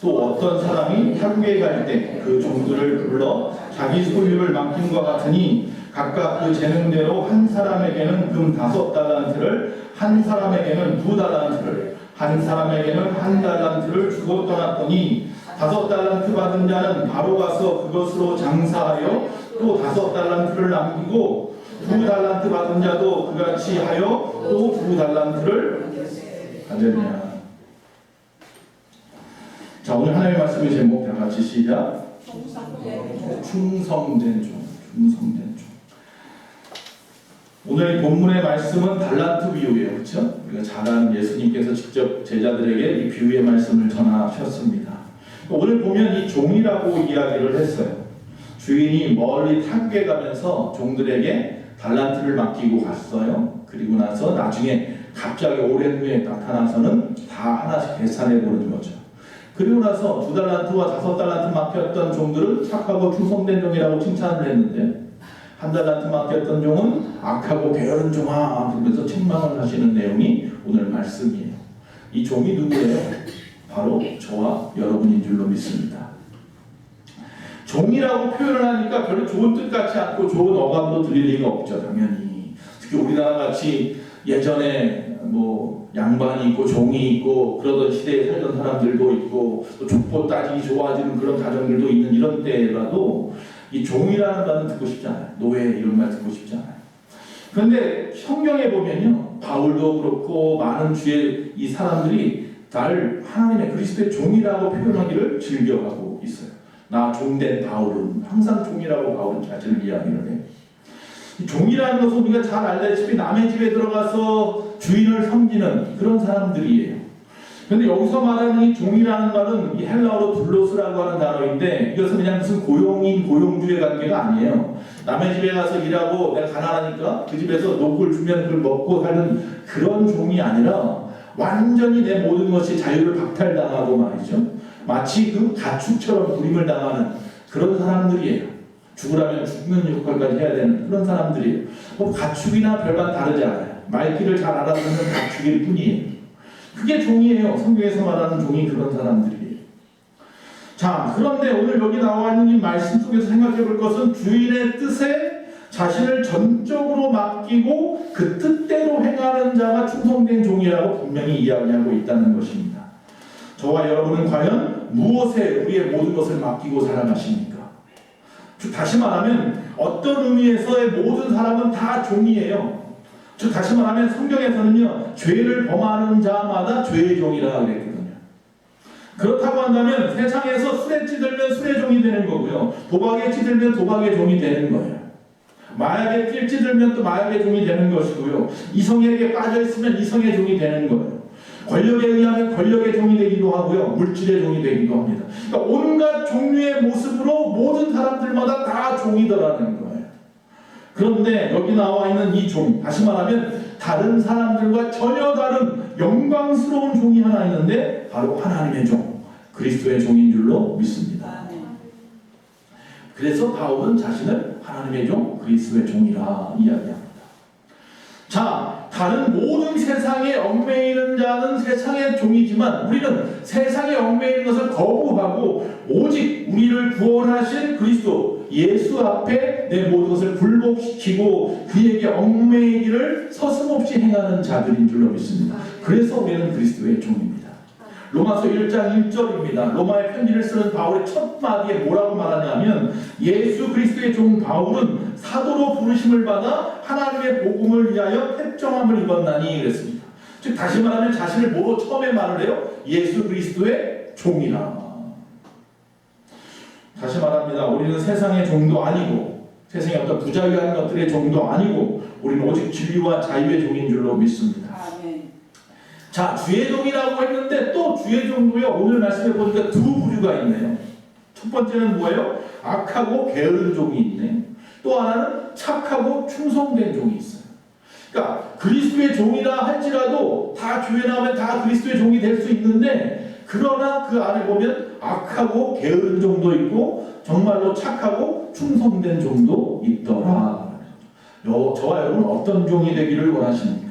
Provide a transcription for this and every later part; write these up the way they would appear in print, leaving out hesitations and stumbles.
또 어떤 사람이 타국에 갈 때 그 종들을 불러 자기 소유를 맡김과 같으니 각각 그 재능대로 한 사람에게는 금 5달란트를, 한 사람에게는 2달란트를, 한 사람에게는 1달란트를 주고 떠났더니 5달란트 받은 자는 바로 가서 그것으로 장사하여 또 5달란트를 남기고 2달란트 받은 자도 그같이 하여 또 2달란트를 가졌냐. 자, 오늘 하나님의 말씀의 제목 다 같이 시작. 충성된 종. 충성된 종. 오늘 본문의 말씀은 달란트 비유예요. 그렇죠? 우리가 잘 아는 예수님께서 직접 제자들에게 이 비유의 말씀을 전하셨습니다. 오늘 보면 이 종이라고 이야기를 했어요. 주인이 멀리 타국에 가면서 종들에게 달란트를 맡기고 갔어요. 그리고 나서 나중에 갑자기 오랜 후에 나타나서는 다 하나씩 계산해 보는 거죠. 그리고 나서 2달란트와 5달란트 맡겼던 종들은 착하고 충성된 종이라고 칭찬을 했는데 1달란트 맡겼던 종은 악하고 게으른 종아 그러면서 책망을 하시는 내용이 오늘 말씀이에요. 이 종이 누구예요? 바로 저와 여러분인 줄로 믿습니다. 종이라고 표현을 하니까 별로 좋은 뜻 같지 않고 좋은 어감도 들릴 리가 없죠. 당연히. 특히 우리나라 같이 예전에 뭐 양반이 있고 종이 있고 그러던 시대에 살던 사람들도 있고 또 족보 따지기 좋아지는 그런 가정들도 있는 이런 때라도 이 종이라는 말은 듣고 싶지 않아요. 노예 이런 말 듣고 싶지 않아요. 그런데 성경에 보면요, 바울도 그렇고 많은 주의 이 사람들이 나를 하나님의 그리스도의 종이라고 표현하기를 즐겨하고 있어요. 나 종된 바울은 항상 종이라고 바울은 자신을 이야기를 해요. 종이라는 것은 우리가 잘 알다시피 남의 집에 들어가서 주인을 섬기는 그런 사람들이에요. 그런데 여기서 말하는 이 종이라는 말은 이 헬라어로 둘로스라고 하는 단어인데 이것은 그냥 무슨 고용인 고용주의 관계가 아니에요. 남의 집에 가서 일하고 내가 가난하니까 그 집에서 녹을 주면 그걸 먹고 사는 그런 종이 아니라 완전히 내 모든 것이 자유를 박탈당하고 말이죠. 마치 그 가축처럼 부림을 당하는 그런 사람들이에요. 죽으라면 죽는 역할까지 해야 되는 그런 사람들이에요. 뭐 가축이나 별반 다르지 않아요. 말귀를 잘 알아듣는 가축일 뿐이에요. 그게 종이에요. 성경에서 말하는 종이 그런 사람들이에요. 자, 그런데 오늘 여기 나와 있는 이 말씀 속에서 생각해 볼 것은 주인의 뜻에 자신을 전적으로 맡기고 그 뜻대로 행하는 자가 충성된 종이라고 분명히 이야기하고 있다는 것입니다. 저와 여러분은 과연 무엇에 우리의 모든 것을 맡기고 살아가십니까? 다시 말하면 어떤 의미에서의 모든 사람은 다 종이에요. 즉 다시 말하면 성경에서는요, 죄를 범하는 자마다 죄의 종이라 그랬거든요. 그렇다고 한다면 세상에서 술에 찌들면 술의 종이 되는 거고요, 도박에 찌들면 도박의 종이 되는 거예요. 마약에 찌들면 또 마약의 종이 되는 것이고요, 이성에게 빠져있으면 이성의 종이 되는 거예요. 권력에 의하면 권력의 종이 되기도 하고요, 물질의 종이 되기도 합니다. 그러니까 온갖 종류의 모습으로 모든 사람들마다 다 종이더라는 거예요. 그런데 여기 나와 있는 이 종, 다시 말하면 다른 사람들과 전혀 다른 영광스러운 종이 하나 있는데 바로 하나님의 종, 그리스도의 종인 줄로 믿습니다. 그래서 바울은 자신을 하나님의 종, 그리스도의 종이라 이야기합니다. 자, 다른 모든 세상에 얽매이는 자는 세상의 종이지만 우리는 세상에 얽매이는 것을 거부하고 오직 우리를 구원하신 그리스도 예수 앞에 내 모든 것을 굴복시키고 그에게 얽매이기를 서슴없이 행하는 자들인 줄로 믿습니다. 그래서 우리는 그리스도의 종입니다. 로마서 1장 1절입니다. 로마의 편지를 쓰는 바울의 첫 마디에 뭐라고 말하냐면 예수 그리스도의 종 바울은 사도로 부르심을 받아 하나님의 복음을 위하여 택정함을 입었나니 그랬습니다. 즉 다시 말하면 자신을 뭐로 처음에 말을 해요? 예수 그리스도의 종이라. 다시 말합니다. 우리는 세상의 종도 아니고 세상의 어떤 부자유한 것들의 종도 아니고 우리는 오직 진리와 자유의 종인 줄로 믿습니다. 자, 주의 종이라고 했는데 또 주의 종도요, 오늘 말씀해 보니까 두 부류가 있네요. 첫 번째는 뭐예요? 악하고 게으른 종이 있네. 또 하나는 착하고 충성된 종이 있어요. 그러니까 그리스도의 종이라 할지라도 다 교회 나오면 다 그리스도의 종이 될 수 있는데 그러나 그 안에 보면 악하고 게으른 종도 있고 정말로 착하고 충성된 종도 있더라. 저와 여러분 어떤 종이 되기를 원하십니까?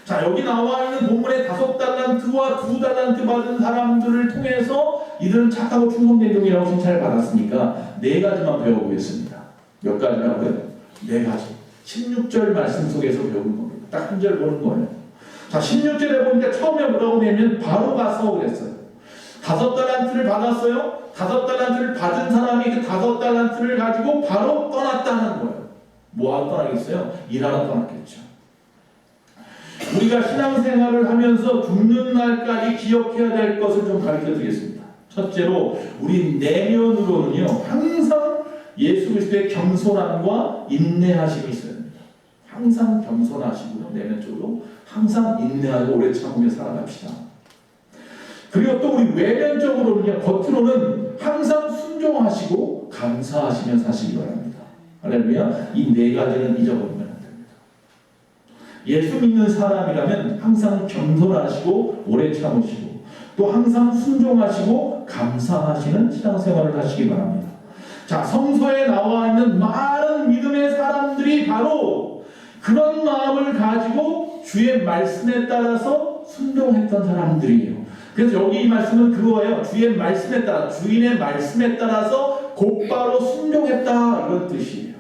자, 여기 나와 있는 본문의 5달란트와 2달란트 받은 사람들을 통해서 이들은 착하고 충성된 종이라고 칭찬을 받았으니까 4가지만 배워보겠습니다. 몇 가지라고요? 4가지. 16절 말씀 속에서 배우는 겁니다. 딱 한 절 보는 거예요. 자, 16절에 보니까 처음에 뭐라고 하냐면 바로 가서 그랬어요. 5달란트를 받았어요. 5달란트를 받은 사람이 그 5달란트를 가지고 바로 떠났다는 거예요. 뭐하러 떠나겠어요? 일하러 떠났겠죠. 우리가 신앙생활을 하면서 죽는 날까지 기억해야 될 것을 좀 가르쳐 드리겠습니다. 첫째로 우리 내면으로는요 항상 예수 그리스도의 겸손함과 인내하심이 있어야 됩니다. 항상 겸손하시고요, 내면적으로 항상 인내하고 오래 참으며 살아갑시다. 그리고 또 우리 외면적으로는요, 겉으로는 항상 순종하시고 감사하시며 사시기 바랍니다. 할렐루야. 이 4가지는 잊어버리면 안 됩니다. 예수 믿는 사람이라면 항상 겸손하시고 오래 참으시고 또 항상 순종하시고 감사하시는 신앙생활을 하시기 바랍니다. 자, 성서에 나와 있는 많은 믿음의 사람들이 바로 그런 마음을 가지고 주의 말씀에 따라서 순종했던 사람들이에요. 그래서 여기 이 말씀은 그거예요. 주의 말씀에 따라, 주인의 말씀에 따라서 곧바로 순종했다, 이런 뜻이에요.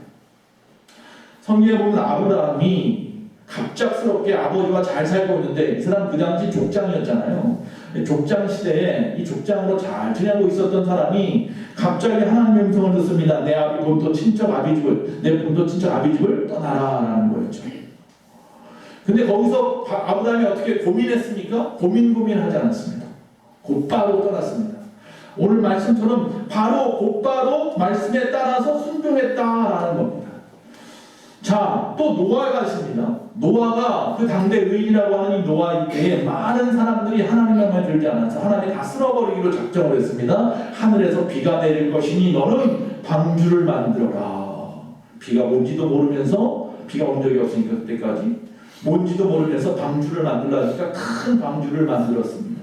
성경에 보면 아브라함이 갑작스럽게 아버지와 잘 살고 있는데, 이 사람 그 당시 족장이었잖아요. 족장 시대에 이 족장으로 잘 지내고 있었던 사람이 갑자기 하나님의 음성을 듣습니다. 내 본토 친척 아비집을 떠나라라는 거였죠. 근데 거기서 아브라함이 어떻게 고민했습니까? 고민하지 않았습니다. 곧바로 떠났습니다. 오늘 말씀처럼 바로 곧바로 말씀에 따라서 순종했다라는 겁니다. 자, 또 노아가 있습니다. 노아가 그 당대 의인이라고 하는 이 노아에게 많은 사람들이 하나님의 말 들지 않아서 하나님이 다 쓸어버리기로 작정을 했습니다. 하늘에서 비가 내릴 것이니 너는 방주를 만들어라. 비가 뭔지도 모르면서, 비가 온 적이 없으니까 그때까지 뭔지도 모르면서 방주를 만들라니까 큰 방주를 만들었습니다.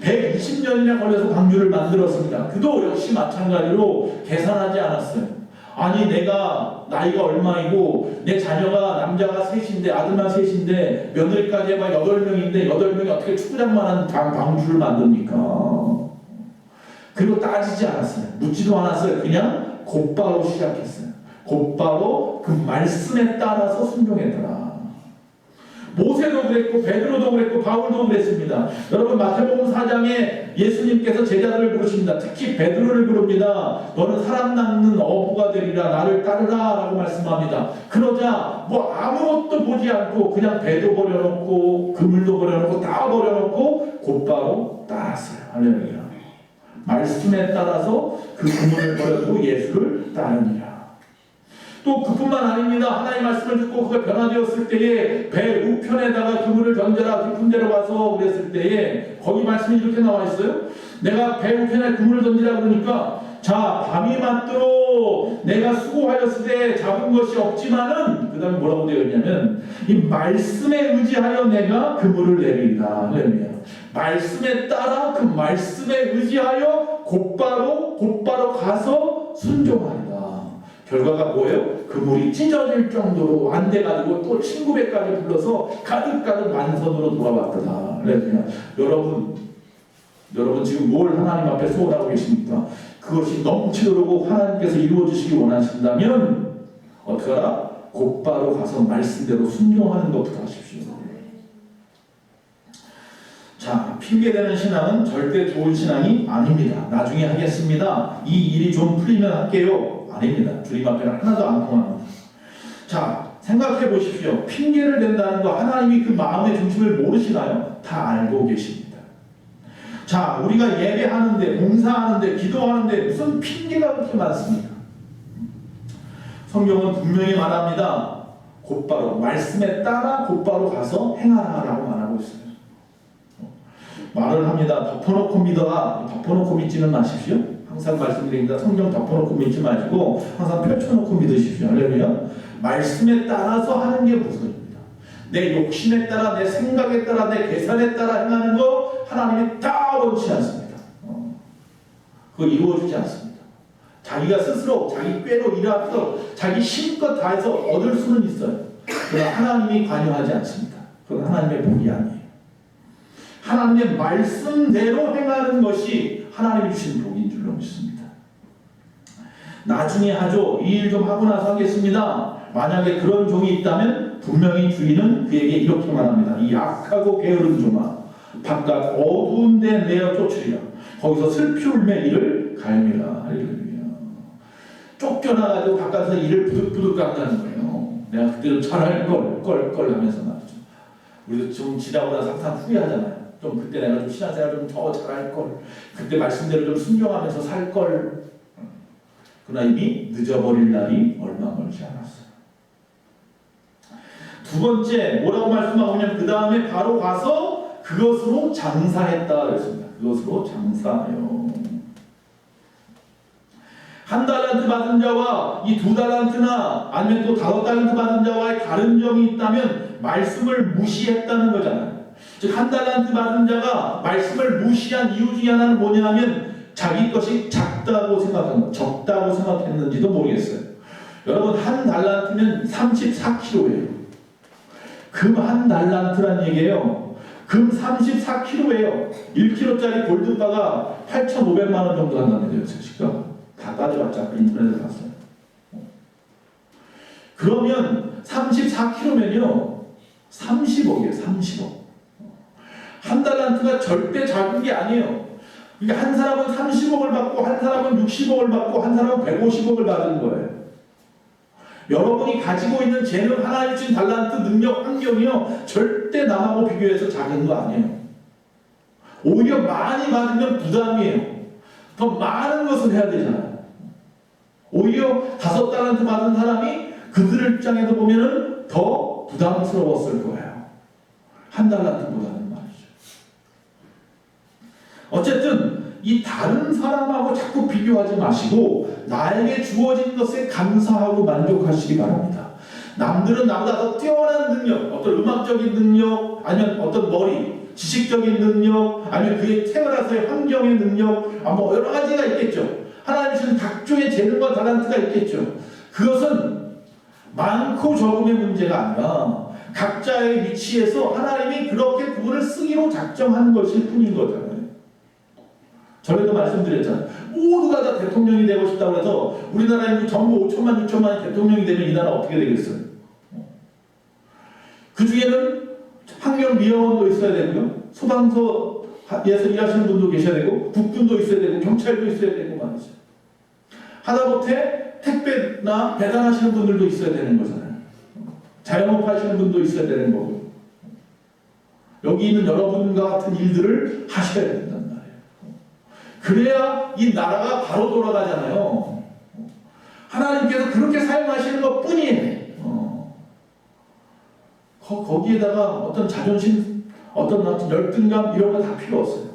120년이나 걸려서 방주를 만들었습니다. 그도 역시 마찬가지로 계산하지 않았어요. 아니, 내가 나이가 얼마이고 내 자녀가 남자가 셋인데, 아들만 셋인데 며느리까지 해봐 8명인데 8명이 어떻게 축구장만한 방주를 만듭니까? 그리고 따지지 않았어요. 묻지도 않았어요. 그냥 곧바로 시작했어요. 곧바로 그 말씀에 따라서 순종했더라. 모세도 그랬고 베드로도 그랬고 바울도 그랬습니다. 여러분, 마태복음 4장에 예수님께서 제자들을 부르십니다. 특히 베드로를 부릅니다. 너는 사람 낚는 어부가 되리라, 나를 따르라 라고 말씀합니다. 그러자 뭐 아무것도 보지 않고 그냥 배도 버려놓고 그물도 버려놓고 다 버려놓고 곧바로 따랐어요. 할렐루야. 말씀에 따라서 그 그물을 버려두고 예수를 따르니라. 또 그뿐만 아닙니다. 하나님의 말씀을 듣고 그가 변화되었을 때에 배 우편에다가 그물을 던져라, 깊은 데로 가서 그랬을 때에 거기 말씀이 이렇게 나와 있어요. 내가 배 우편에 그물을 던지라 그러니까, 자, 밤이 맞도록 내가 수고하였을 때 잡은 것이 없지만은, 그 다음에 뭐라고 되어 있냐면, 이 말씀에 의지하여 내가 그물을 내리리라. 말씀에 따라 그 말씀에 의지하여 곧바로 가서 순종하리라. 결과가 뭐예요? 그물이 찢어질 정도로 안 돼가지고 또 친구배까지 불러서 가득가득 만선으로 돌아왔더라. 여러분 지금 뭘 하나님 앞에 소원하고 계십니까? 그것이 넘치도록 하나님께서 이루어주시기 원하신다면 어떻게 하라? 곧바로 가서 말씀대로 순종하는 것부터 하십시오. 자, 핑계대는 신앙은 절대 좋은 신앙이 아닙니다. 나중에 하겠습니다. 이 일이 좀 풀리면 할게요. 아닙니다. 주님 앞에는 하나도 안 통합니다. 자, 생각해 보십시오. 핑계를 댄다는 거 하나님이 그 마음의 중심을 모르시나요? 다 알고 계십니다. 자, 우리가 예배하는데, 봉사하는데, 기도하는데 무슨 핑계가 그렇게 많습니까? 성경은 분명히 말합니다. 곧바로 말씀에 따라 곧바로 가서 행하라라고 말하고 있어요. 말을 합니다. 덮어놓고 믿어라. 덮어놓고 믿지는 마십시오. 항상 말씀드립니다. 성경 덮어놓고 믿지 마시고 항상 펼쳐놓고 믿으십시오. 할렐루야. 말씀에 따라서 하는 게 무엇입니다. 내 욕심에 따라, 내 생각에 따라, 내 계산에 따라 행하는 거 하나님이 다 원치 않습니다. 그거 이루어지지 않습니다. 자기가 스스로 자기 꾀로 일하면서 자기 힘껏 다해서 얻을 수는 있어요. 그러나 하나님이 관여하지 않습니다. 그건 하나님의 복이 아니에요. 하나님의 말씀대로 행하는 것이 하나님이 주신 복인 줄로 믿습니다. 나중에 하죠. 이 일 좀 하고 나서 하겠습니다. 만약에 그런 종이 있다면 분명히 주인은 그에게 이렇게 말합니다. 이 악하고 게으른 종아, 바깥 어두운 데 내어 쫓으리라. 거기서 슬피 울며 이를 갈미라. 할렐루야. 쫓겨나가지고 바깥에서 이를 부득부득 간다는 거예요. 내가 그때는 잘할 걸 하면서 말이죠. 우리도 좀 지나고 나서 항상 후회하잖아요. 좀 그때 내가 좀 신앙생활 좀 더 잘할 걸, 그때 말씀대로 좀 순종하면서 살 걸. 그러나 이미 늦어버릴 날이 얼마 멀지 않았어요. 두 번째 뭐라고 말씀하냐면 그 다음에 바로 가서 그것으로 장사했다 그랬습니다. 그것으로 장사하여. 한 달란트 받은 자와 이 두 달란트나 아니면 또 5달란트 받은 자와의 다른 점이 있다면 말씀을 무시했다는 거잖아요. 즉 한 달란트 받은 자가 말씀을 무시한 이유 중에 하나는 뭐냐면 자기 것이 작다고 생각한 것, 적다고 생각했는지도 모르겠어요. 여러분 한 달란트면 34kg예요. 금 한 달란트란 얘기예요. 금 34kg예요. 1kg짜리 골드바가 8,500만 원 정도 한다는 거예요. 시가 다 따져봤자 인터넷에 봤어요. 그러면 34kg면요 30억이에요. 30억. 한 달란트가 절대 작은 게 아니에요. 그러니까 한 사람은 30억을 받고 한 사람은 60억을 받고 한 사람은 150억을 받은 거예요. 여러분이 가지고 있는 재능, 하나님 주신 달란트, 능력, 환경이요 절대 남하고 비교해서 작은 거 아니에요. 오히려 많이 받으면 부담이에요. 더 많은 것을 해야 되잖아요. 오히려 5달란트 받은 사람이 그들 입장에서 보면은 더 부담스러웠을 거예요. 한 달란트보다는 말이죠. 어쨌든 이 다른 사람하고 자꾸 비교하지 마시고 나에게 주어진 것에 감사하고 만족하시기 바랍니다. 남들은 나보다 더 뛰어난 능력, 어떤 음악적인 능력, 아니면 어떤 머리, 지식적인 능력, 아니면 그의 태어나서의 환경의 능력, 뭐 여러 가지가 있겠죠. 하나님이 주신 각종의 재능과 달란트가 있겠죠. 그것은 많고 적음의 문제가 아니라 각자의 위치에서 하나님이 그렇게 그분을 쓰기로 작정한 것일 뿐인 거잖아요. 전에도 말씀드렸잖아요. 모두가 다 대통령이 되고 싶다고 해서 우리나라에 전부 5천만, 6천만이 대통령이 되면 이 나라 어떻게 되겠어요? 그 중에는 환경미화원도 있어야 되고요. 소방서에서 일하시는 분도 계셔야 되고 국군도 있어야 되고 경찰도 있어야 되고 말이죠. 하다못해 택배나 배달하시는 분들도 있어야 되는 거잖아요. 자영업 하시는 분도 있어야 되는 거고 여기 있는 여러분과 같은 일들을 하셔야 된단 말이에요. 그래야 이 나라가 바로 돌아가잖아요. 하나님께서 그렇게 사용하시는 것 뿐이에요. 거기에다가 어떤 자존심, 어떤 열등감 이런 거 다 필요 없어요.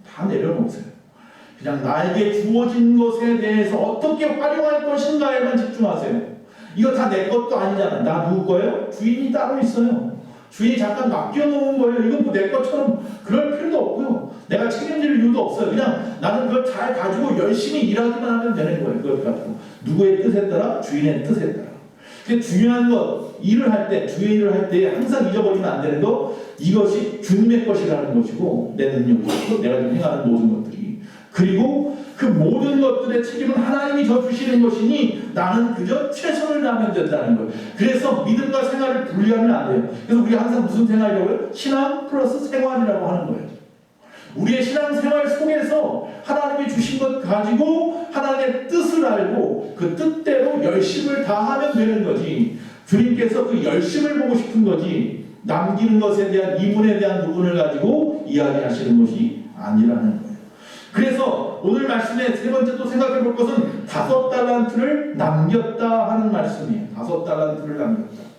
다 내려놓으세요. 그냥 나에게 주어진 것에 대해서 어떻게 활용할 것인가에만 집중하세요. 이거 다 내 것도 아니잖아. 나 누구 거예요? 주인이 따로 있어요. 주인이 잠깐 맡겨놓은 거예요. 이건 뭐 내 것처럼 그럴 필요도 없고요. 내가 책임질 이유도 없어요. 그냥 나는 그걸 잘 가지고 열심히 일하기만 하면 되는 거예요. 그걸 가지고 누구의 뜻에 따라? 주인의 뜻에 따라. 중요한 것, 일을 할 때, 주의 일을 할 때 항상 잊어버리면 안 되는 거, 이것이 주님의 것이라는 것이고 내 능력이고 내가 지금 행하는 모든 것들이, 그리고 그 모든 것들의 책임은 하나님이 져 주시는 것이니 나는 그저 최선을 다하면 된다는 거예요. 그래서 믿음과 생활을 분리하면 안 돼요. 그래서 우리가 항상 무슨 생활이라고 해요? 신앙 플러스 생활이라고 하는 거예요. 우리의 신앙생활 속에서 하나님이 주신 것 가지고 하나님의 뜻을 알고 그 뜻대로 열심을 다하면 되는 거지, 주님께서 그 열심을 보고 싶은 거지 남기는 것에 대한 이문에 대한 부분을 가지고 이야기하시는 것이 아니라는 거예요. 그래서 오늘 말씀의 세 번째 또 생각해 볼 것은 5달란트를 남겼다 하는 말씀이에요. 5달란트를 남겼다.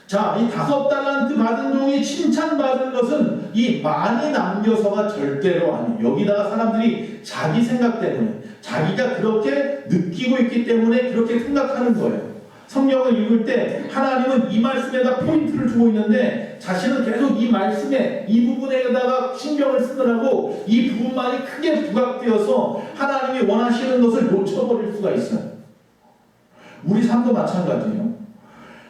자, 이 5달란트 받은 종이 칭찬받은 것은 이 많이 남겨서가 절대로 아니에요. 여기다가 사람들이 자기 생각 때문에, 자기가 그렇게 느끼고 있기 때문에 그렇게 생각하는 거예요. 성경을 읽을 때 하나님은 이 말씀에다 포인트를 주고 있는데 자신은 계속 이 말씀에 이 부분에다가 신경을 쓰느라고 이 부분만이 크게 부각되어서 하나님이 원하시는 것을 놓쳐버릴 수가 있어요. 우리 삶도 마찬가지예요.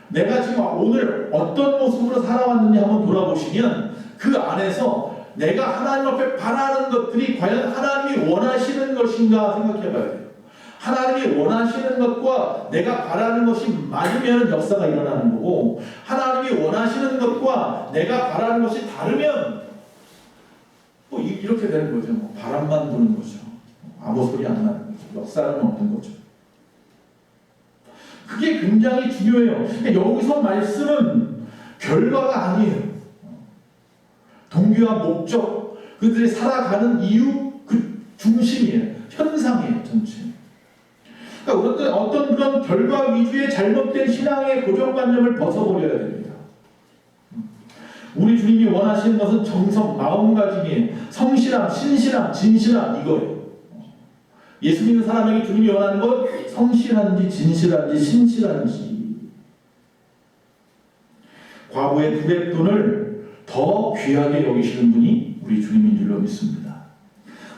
내가 지금 오늘 어떤 모습으로 살아왔는지 한번 돌아보시면 그 안에서 내가 하나님 앞에 바라는 것들이 과연 하나님이 원하시는 것인가 생각해 봐야 돼요. 하나님이 원하시는 것과 내가 바라는 것이 맞으면 역사가 일어나는 거고, 하나님이 원하시는 것과 내가 바라는 것이 다르면 뭐 이렇게 되는 거죠. 뭐 바람만 부는 거죠. 아무 소리 안 나는 거죠. 역사는 없는 거죠. 그게 굉장히 중요해요. 그러니까 여기서 말씀은 결과가 아니에요. 동기와 목적, 그들이 살아가는 이유, 그 중심이에요. 현상이에요, 전체. 그러니까 어떤 그런 결과 위주의 잘못된 신앙의 고정관념을 벗어버려야 됩니다. 우리 주님이 원하시는 것은 정성, 마음가짐이에요. 성실함, 신실함, 진실함, 이거예요. 예수 믿는 사람에게 주님이 원하는 건 성실한지, 진실한지, 신실한지. 과부의 200돈을 더 귀하게 여기시는 분이 우리 주님인 줄로 믿습니다.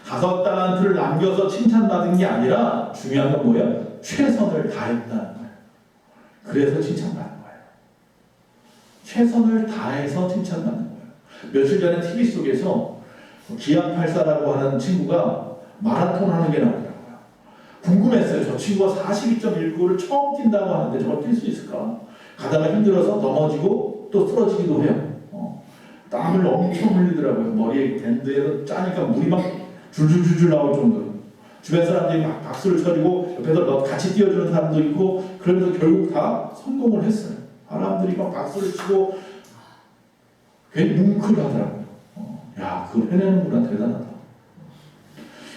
5달란트를 남겨서 칭찬받은 게 아니라 중요한 건 뭐예요? 최선을 다했다는 거예요. 그래서 칭찬받는 거예요. 최선을 다해서 칭찬받는 거예요. 며칠 전에 TV 속에서 기안84라고 하는 친구가 마라톤 하는 게 나오더라고요. 궁금했어요. 저 친구가 42.19를 처음 뛴다고 하는데 저걸 뛸 수 있을까? 가다가 힘들어서 넘어지고 또 쓰러지기도 해요. 땀을 엄청 흘리더라고요. 머리에 밴드에서 짜니까 물이 막 줄줄줄줄 나올 정도로. 주변 사람들이 막 박수를 쳐주고 옆에서 같이 뛰어주는 사람도 있고, 그러면서 결국 다 성공을 했어요. 사람들이 막 박수를 치고 괜히 뭉클하더라고요. 야, 그걸 해내는구나, 대단하다.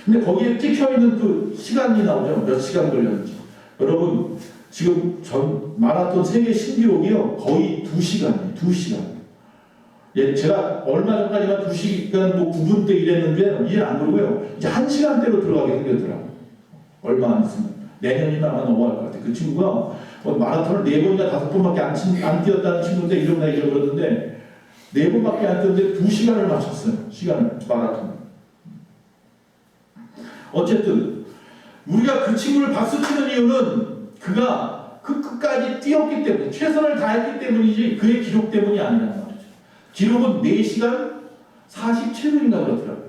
근데 거기에 찍혀있는 그 시간이 나오죠. 몇 시간 걸렸는지. 여러분, 지금 전 마라톤 세계 신기록이요, 거의 2시간이에요. 2시간. 예, 제가 얼마 전까지만 2시간 뭐 9분대 이랬는데 이제 안 그러고요. 이제 1시간대로 들어가게 생겼더라고요. 얼마 안 있으면. 내년이면 아마 넘어갈 것 같아요. 그 친구가 마라톤을 4번이나 5번밖에 안 뛰었다는 친구인데 이름 나 잊어버렸는데 4번밖에 안 뛰었는데 2시간을 맞췄어요. 시간을, 마라톤. 어쨌든 우리가 그 친구를 박수치는 이유는 그가 그 끝까지 뛰었기 때문에, 최선을 다했기 때문이지 그의 기록 때문이 아니라는 말이죠. 기록은 4시간 47분인가 그렇더라고요.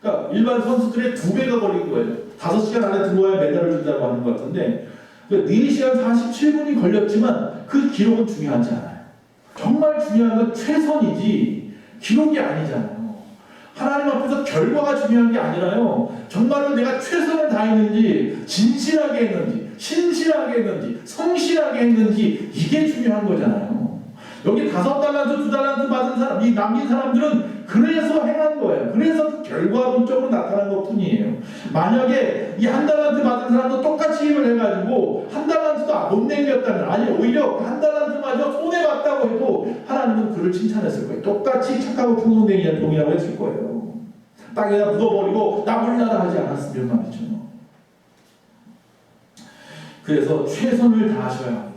그러니까 일반 선수들의 2배가 걸린 거예요. 5시간 안에 들어와야 메달을 준다고 하는 것 같은데, 그러니까 4시간 47분이 걸렸지만 그 기록은 중요하지 않아요. 정말 중요한 건 최선이지 기록이 아니잖아요. 하나님 앞에서 결과가 중요한 게 아니라요, 정말로 내가 최선을 다했는지, 진실하게 했는지, 신실하게 했는지, 성실하게 했는지, 이게 중요한 거잖아요. 여기 5달란트, 2달란트 받은 사람, 이 남긴 사람들은 그래서 행한 거예요. 그래서 그 결과론적으로 나타난 것 뿐이에요. 만약에 이 1달란트 받은 사람도 똑같이 힘을 해가지고 1달란트도 못 남겼다면, 아니 오히려 1달란트마저 손해봤다고 해도 하나님은 그를 칭찬했을 거예요. 똑같이 착하고 풍성된 종이라고 했을 거예요. 땅에다 묻어버리고 나 몰라라 하지 않았으면 말이죠. 그래서 최선을 다하셔야 합니다.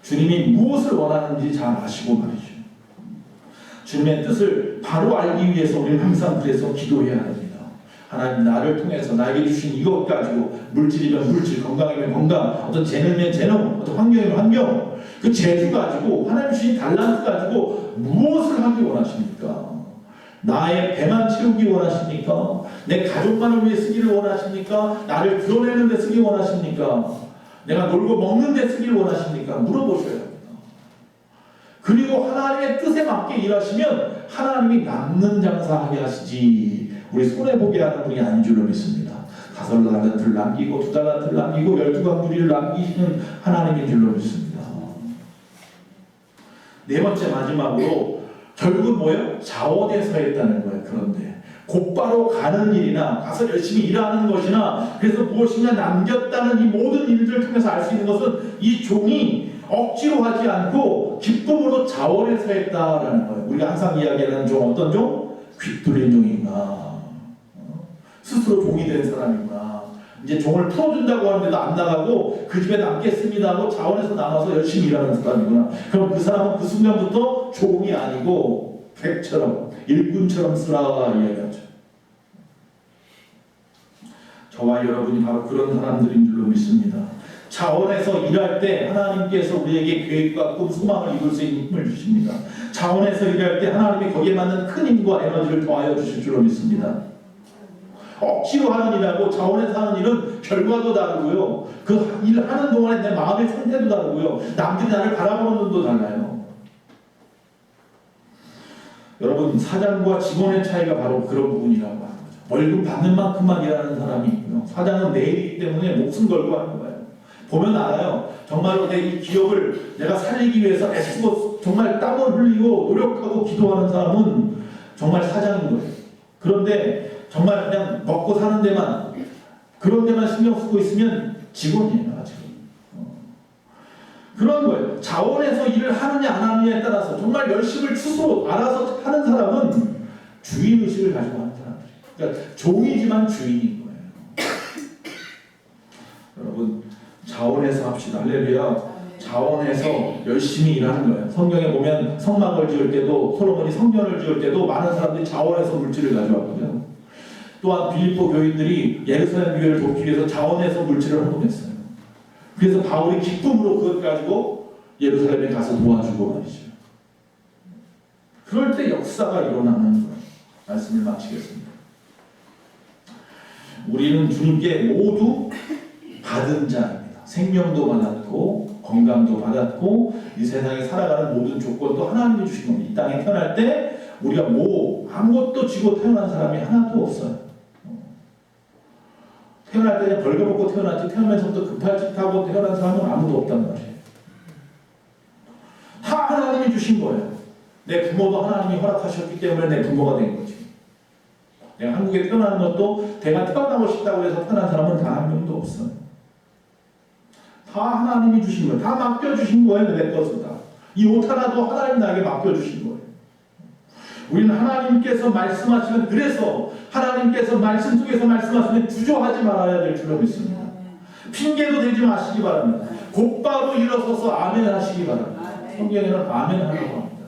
주님이 무엇을 원하는지 잘 아시고 말이죠. 주님의 뜻을 바로 알기 위해서 우리는 항상 그래서 기도해야 합니다. 하나님, 나를 통해서 나에게 주신 이것 가지고, 물질이면 물질, 건강이면 건강, 어떤 재능이면 재능, 어떤 환경이면 환경, 그 재주 가지고, 하나님 주신 달란트 가지고 무엇을 하기 원하십니까? 나의 배만 채우기 원하십니까? 내 가족만을 위해 쓰기를 원하십니까? 나를 드러내는 데 쓰기 원하십니까? 내가 놀고 먹는 데 쓰기를 원하십니까? 물어보셔야 합니다. 그리고 하나님의 뜻에 맞게 일하시면 하나님이 남는 장사하게 하시지, 우리 손해보게 하는 분이 아닌 줄로 믿습니다. 5달란트를 남기고 2달란트를 남기고 12광구리를 남기시는 하나님인 줄로 믿습니다. 네 번째, 마지막으로 결국은 뭐예요? 자원에서 했다는 거예요. 그런데 곧바로 가는 일이나 가서 열심히 일하는 것이나 그래서 무엇인가 남겼다는 이 모든 일들을 통해서 알 수 있는 것은 이 종이 억지로 하지 않고 기쁨으로 자원해서 했다라는 거예요. 우리가 항상 이야기하는 종, 어떤 종? 귀 뚫린 종이구나. 스스로 종이 된 사람이구나. 이제 종을 풀어준다고 하는데도 안 나가고 그 집에 남겠습니다 하고 자원해서 남아서 열심히 일하는 사람이구나. 그럼 그 사람은 그 순간부터 종이 아니고 백처럼, 일꾼처럼 쓰라 이야기하죠. 저와 여러분이 바로 그런 사람들인 줄로 믿습니다. 자원에서 일할 때 하나님께서 우리에게 계획과 꿈, 소망을 이룰 수 있는 힘을 주십니다. 자원에서 일할 때 하나님이 거기에 맞는 큰 힘과 에너지를 더하여 주실 줄로 믿습니다. 억지로 하는 일하고 자원에서 하는 일은 결과도 다르고요. 그 일하는 동안에 내 마음의 상태도 다르고요. 남들이 나를 바라보는 눈도 달라요. 여러분, 사장과 직원의 차이가 바로 그런 부분이라고 하는 거죠. 월급 받는 만큼만 일하는 사람이 있고요. 사장은 내일이기 때문에 목숨 걸고 하는 거예요. 보면 알아요. 정말로 이 기업을 내가 살리기 위해서 애쓰고 정말 땀을 흘리고 노력하고 기도하는 사람은 정말 사장인 거예요. 그런데 정말 그냥 먹고 사는 데만, 그런 데만 신경 쓰고 있으면 직원이에요. 아직. 그런 거예요. 자원에서 일을 하느냐 안 하느냐에 따라서 정말 열심을 스스로 알아서 하는 사람은 주인의식을 가지고 하는 사람들이에요. 그러니까 종이지만 주인인 거예요. 여러분, 자원에서 합시다. 할렐루야. 자원에서 열심히 일하는 거예요. 성경에 보면 성막을 지을 때도, 솔로몬이 성전을 지을 때도 많은 사람들이 자원에서 물질을 가져왔거든요. 또한 빌립보 교인들이 예루살렘 교회를 돕기 위해서 자원에서 물질을 헌금했어요. 그래서 바울이 기쁨으로 그것 가지고 예루살렘에 가서 도와주고 말이죠. 그럴 때 역사가 일어나는 거예요. 말씀을 마치겠습니다. 우리는 주님께 모두 받은 자입니다. 생명도 받았고 건강도 받았고 이 세상에 살아가는 모든 조건도 하나님이 주신 겁니다. 이 땅에 태어날 때 우리가 아무것도 쥐고 태어난 사람이 하나도 없어요. 태어날 때 그냥 벌거벗고 태어났지, 태어나면서부터 급할 짓 하고 태어난 사람은 아무도 없단 말이에요. 다 하나님이 주신 거예요. 내 부모도 하나님이 허락하셨기 때문에 내 부모가 된 거지. 내가 한국에 태어나는 것도 내가 태어나고 싶다고 해서 태어난 사람은 단 한 명도 없어요. 다 하나님이 주신 거예요. 다 맡겨주신 거예요. 내 것은 다. 이 옷 하나도 하나님 나에게 맡겨주신 거예요. 우리는 하나님께서 말씀하시면, 그래서 하나님께서 말씀 속에서 말씀하시면 주저하지 말아야 될 줄로 믿습니다. 핑계도 대지 마시기 바랍니다. 곧바로 일어서서 아멘 하시기 바랍니다. 성경에는 아멘 하라고 합니다.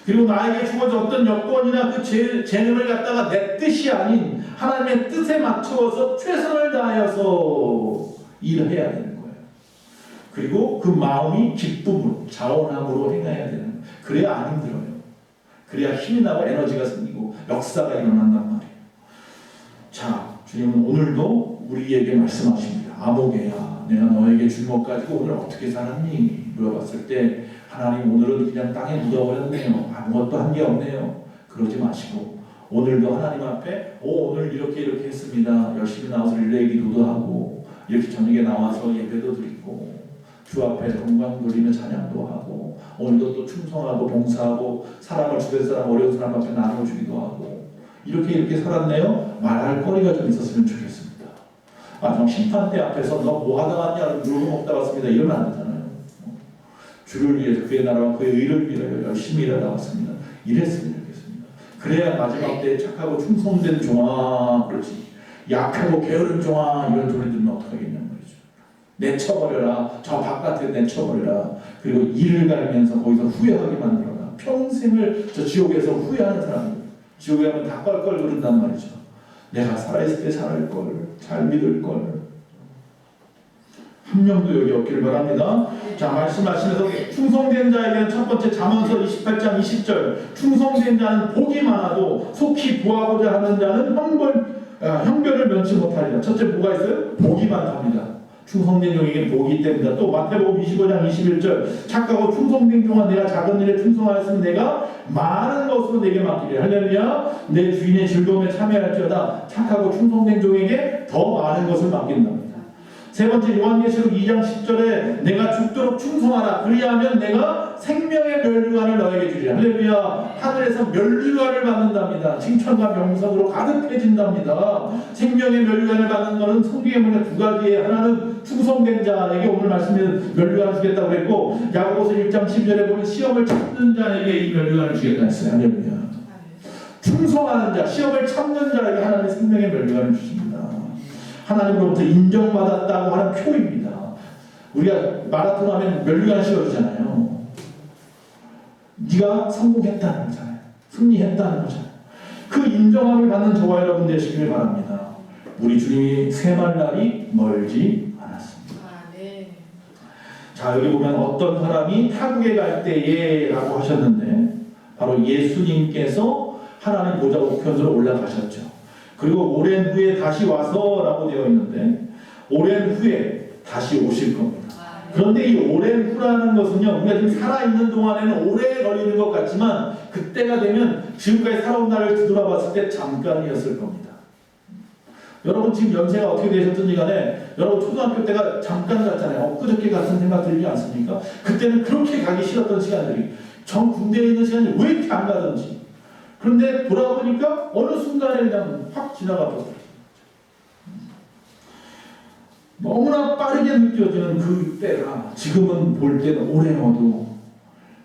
그리고 나에게 주어진 어떤 여건이나 그 재능을 갖다가 내 뜻이 아닌 하나님의 뜻에 맞추어서 최선을 다하여서 일을 해야 되는 거예요. 그리고 그 마음이 기쁨으로, 자원함으로 행해야 되는 거예요. 그래야 안 힘들어요. 그래야 힘이 나고 에너지가 생기고 역사가 일어난단 말이에요. 자, 주님은 오늘도 우리에게 말씀하십니다. 아모개야, 내가 너에게 준 것 가지고 오늘 어떻게 살았니? 물어봤을 때 하나님, 오늘은 그냥 땅에 묻어버렸네요. 아무것도 한 게 없네요. 그러지 마시고 오늘도 하나님 앞에 오늘 이렇게 했습니다. 열심히 나와서 릴레이 기도도 하고 이렇게 저녁에 나와서 예배도 드리고 주 앞에 건강 돌리며 찬양도 하고 오늘도 또 충성하고 봉사하고 사람을, 주변 사람, 어려운 사람 앞에 나눠주기도 하고 이렇게 살았네요. 말할 거리가 좀 있었으면 좋겠습니다. 좀 심판대 앞에서 너 뭐 하다 왔냐, 누구 먹다 왔습니다, 이러면 안 되잖아요. 주를 위해서, 그의 나라와 그의 의를 위하여 열심히 일하다 왔습니다, 이랬으면 좋겠습니다. 그래야 마지막 때 착하고 충성된 종아, 그렇지, 약하고 게으른 종아, 이런 소리 들으면 어떡하겠냐 말이죠. 내쳐버려라, 저 바깥에 내쳐버려라. 그리고 이를 갈면서 거기서 후회하게 만들어라. 평생을 저 지옥에서 후회하는 사람들, 지옥에 가면 다 껄껄 그런단 말이죠. 내가 살아있을 때 잘할걸, 잘 믿을걸. 한 명도 여기 없기를 바랍니다. 자, 말씀하시면서 충성된 자에게는 첫 번째 잠언서 28장 20절, 충성된 자는 복이 많아도 속히 구하고자 하는 자는 형벌을 면치 못하리라. 첫째 뭐가 있어요? 복이 많답니다. 충성된 종에게 복이 있답니다. 또 마태복음 25장 21절, 착하고 충성된 종아, 내가 작은 일에 충성하였으면 내가 많은 것으로 내게 맡기리. 할렐루야. 내 주인의 즐거움에 참여할지어다. 착하고 충성된 종에게 더 많은 것을 맡긴답니다. 세 번째, 요한계시록 2장 10절에 내가 죽도록 충성하라. 그리하면 내가 생명의 면류관을 너에게 주리라. 할렐루야. 하늘에서 면류관을 받는답니다. 칭찬과 명성으로 가득해진답니다. 생명의 면류관을 받는 것은 성경에 보면 두 가지예요. 하나는 충성된 자에게 오늘 말씀에 면류관을 주겠다고 했고, 야고보서 1장 10절에 보면 시험을 참는 자에게 이 면류관을 주겠다 했어요. 할렐루야. 충성하는 자, 시험을 참는 자에게 하나님의 생명의 면류관을 주십니다. 하나님으로부터 인정받았다고 하는 표입니다. 우리가 마라톤 하면 면류관 씌워주잖아요. 네가 성공했다는 거잖아요. 승리했다는 거잖아요. 그 인정함을 받는 저와 여러분 되시길 바랍니다. 우리 주님이 쇠말 날이 멀지 않았습니다. 자, 여기 보면 어떤 사람이 타국에 갈 때에 라고 하셨는데 바로 예수님께서 하나님 보좌 우편으로 올라가셨죠. 그리고 오랜 후에 다시 와서 라고 되어 있는데 오랜 후에 다시 오실 겁니다. 그런데 이 오랜 후라는 것은요, 우리가 지금 살아있는 동안에는 오래 걸리는 것 같지만 그때가 되면 지금까지 살아온 날을 뒤돌아봤을 때 잠깐이었을 겁니다. 여러분 지금 연세가 어떻게 되셨든지 간에 여러분 초등학교 때가 잠깐 같잖아요. 엊그저께 같은 생각 들지 않습니까? 그때는 그렇게 가기 싫었던 시간들이 전 군대에 있는 시간이 왜 이렇게 안 가든지. 그런데 돌아보니까 어느 순간에 그냥 확 지나가 버렸어요. 너무나 빠르게 느껴지는 그 때가 지금은 볼 때는 오래어도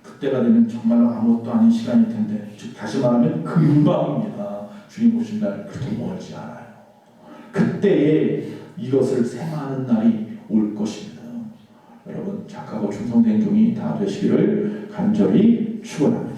그때가 되면 정말로 아무것도 아닌 시간일 텐데, 즉 다시 말하면 금방입니다. 주님 오신 날 그렇게 멀지 않아요. 그때에 이것을 생각하는 날이 올 것입니다. 여러분 착하고 충성된 종이 다 되시기를 간절히 축원합니다.